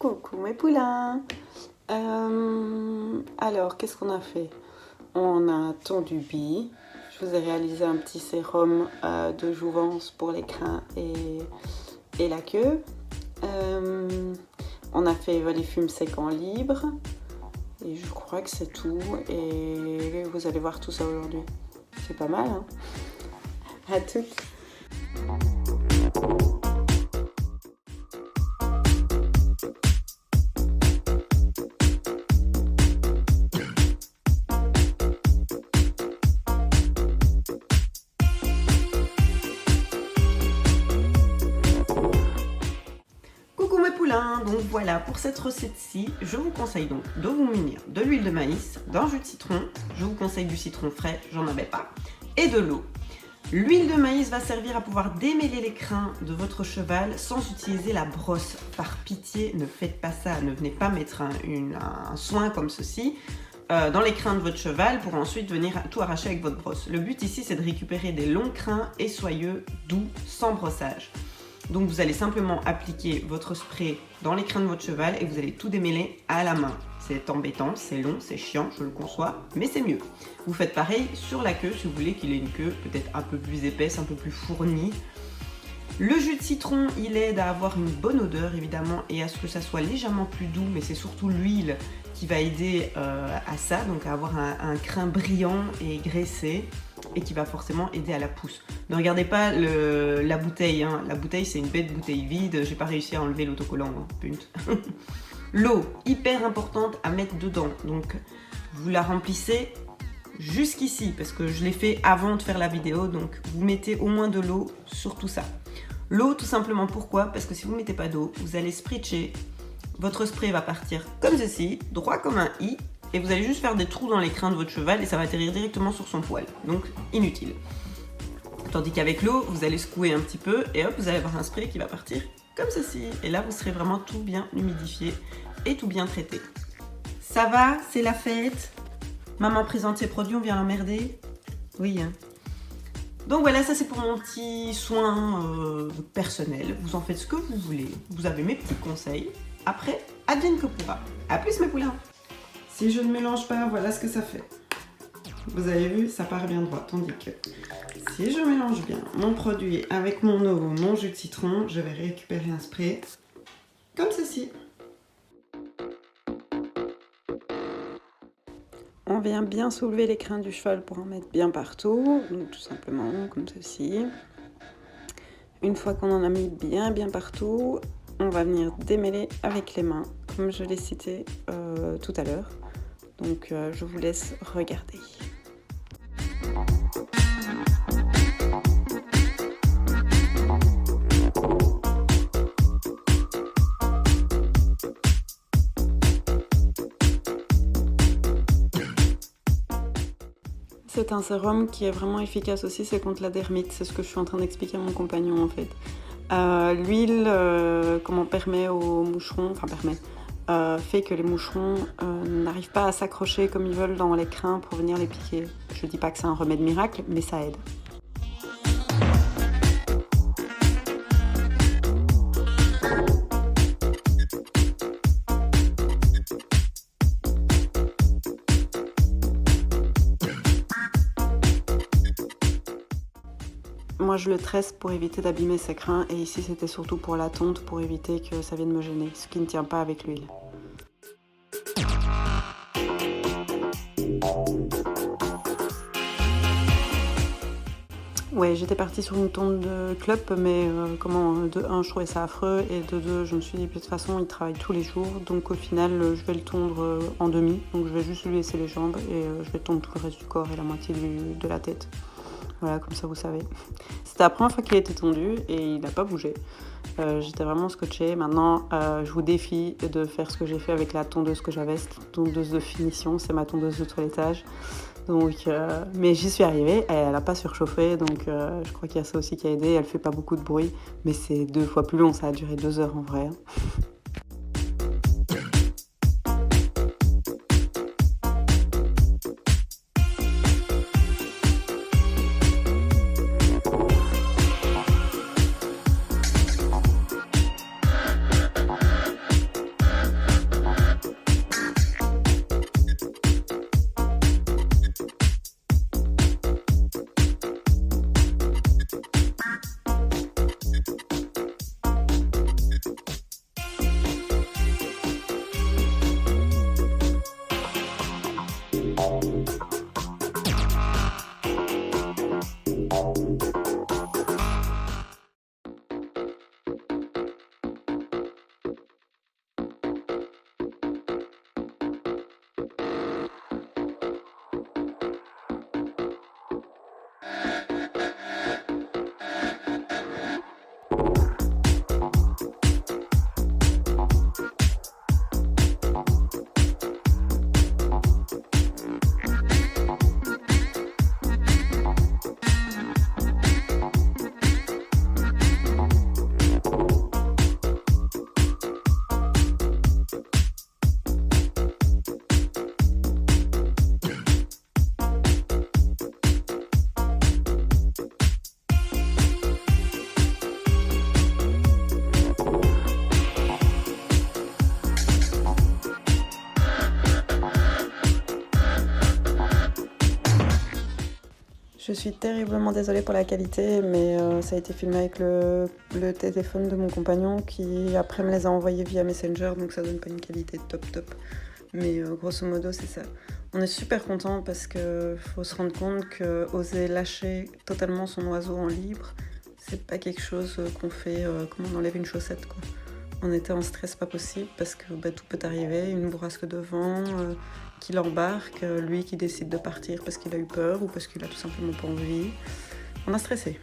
Coucou mes poulains. Alors, qu'est-ce qu'on a fait? On a tondu billes. Je vous ai réalisé un petit sérum de jouvence pour les crins et la queue. On a fait les fumes séquents libres. Et je crois que c'est tout. Et vous allez voir tout ça aujourd'hui. C'est pas mal, hein? À toutes. Donc voilà, pour cette recette-ci, je vous conseille donc de vous munir de l'huile de maïs, d'un jus de citron, je vous conseille du citron frais, j'en avais pas, et de l'eau. L'huile de maïs va servir à pouvoir démêler les crins de votre cheval sans utiliser la brosse. Par pitié, ne faites pas ça, ne venez pas mettre un soin comme ceci dans les crins de votre cheval pour ensuite venir tout arracher avec votre brosse. Le but ici, c'est de récupérer des longs crins et soyeux, doux, sans brossage. Donc vous allez simplement appliquer votre spray dans les crins de votre cheval et vous allez tout démêler à la main. C'est embêtant, c'est long, c'est chiant, je le conçois, mais c'est mieux. Vous faites pareil sur la queue si vous voulez qu'il ait une queue peut-être un peu plus épaisse, un peu plus fournie. Le jus de citron, il aide à avoir une bonne odeur évidemment et à ce que ça soit légèrement plus doux, mais c'est surtout l'huile qui va aider à ça, donc à avoir un crin brillant et graissé, et qui va forcément aider à la pousse. Ne regardez pas la bouteille, hein. La bouteille c'est une bête bouteille vide, j'ai pas réussi à enlever l'autocollant, hein. Punt. L'eau, hyper importante à mettre dedans, donc vous la remplissez jusqu'ici, parce que je l'ai fait avant de faire la vidéo, donc vous mettez au moins de l'eau sur tout ça. L'eau tout simplement pourquoi? Parce que si vous ne mettez pas d'eau, vous allez spritcher, votre spray va partir comme ceci, droit comme un i, et vous allez juste faire des trous dans les crins de votre cheval et ça va atterrir directement sur son poil, donc inutile. Tandis qu'avec l'eau, vous allez secouer un petit peu et hop, vous allez avoir un spray qui va partir comme ceci. Et là, vous serez vraiment tout bien humidifié et tout bien traité. Ça va? C'est la fête? Maman présente ses produits, on vient l'emmerder? Oui, hein. Donc voilà, ça c'est pour mon petit soin personnel. Vous en faites ce que vous voulez. Vous avez mes petits conseils. Après, advienne que pourra. A plus mes poulains! Si je ne mélange pas, voilà ce que ça fait. Vous avez vu, ça part bien droit. Tandis que si je mélange bien mon produit avec mon eau, mon jus de citron, je vais récupérer un spray comme ceci. On vient bien soulever les crins du cheval pour en mettre bien partout. Donc tout simplement comme ceci. Une fois qu'on en a mis bien partout, on va venir démêler avec les mains, comme je l'ai cité tout à l'heure. Donc je vous laisse regarder. C'est un sérum qui est vraiment efficace aussi, c'est contre la dermite. C'est ce que je suis en train d'expliquer à mon compagnon en fait. L'huile permet aux moucherons, fait que les moucherons n'arrivent pas à s'accrocher comme ils veulent dans les crins pour venir les piquer. Je dis pas que c'est un remède miracle, mais ça aide. Moi je le tresse pour éviter d'abîmer ses crins et ici c'était surtout pour la tonte pour éviter que ça vienne me gêner, ce qui ne tient pas avec l'huile. Ouais, j'étais partie sur une tonte de club, mais de 1 je trouvais ça affreux et de 2 je me suis dit de toute façon il travaille tous les jours, donc au final je vais le tondre en demi, donc je vais juste lui laisser les jambes et je vais tondre tout le reste du corps et la moitié de la tête. Voilà, comme ça vous savez. C'était la première fois qu'il a été tondu et il n'a pas bougé. J'étais vraiment scotchée. Maintenant, je vous défie de faire ce que j'ai fait avec la tondeuse que j'avais. C'est une tondeuse de finition, c'est ma tondeuse de toilettage. Donc, mais j'y suis arrivée, elle n'a pas surchauffé, donc je crois qu'il y a ça aussi qui a aidé. Elle fait pas beaucoup de bruit, mais c'est 2 fois plus long, ça a duré 2 heures en vrai. Je suis terriblement désolée pour la qualité, mais ça a été filmé avec le téléphone de mon compagnon qui après me les a envoyés via Messenger, donc ça donne pas une qualité top. Mais grosso modo, c'est ça. On est super content parce que faut se rendre compte que oser lâcher totalement son oiseau en libre, c'est pas quelque chose qu'on fait comme on enlève une chaussette, quoi. On était en stress pas possible parce que tout peut arriver, une bourrasque de vent qui l'embarque, lui qui décide de partir parce qu'il a eu peur ou parce qu'il a tout simplement pas envie. On a stressé.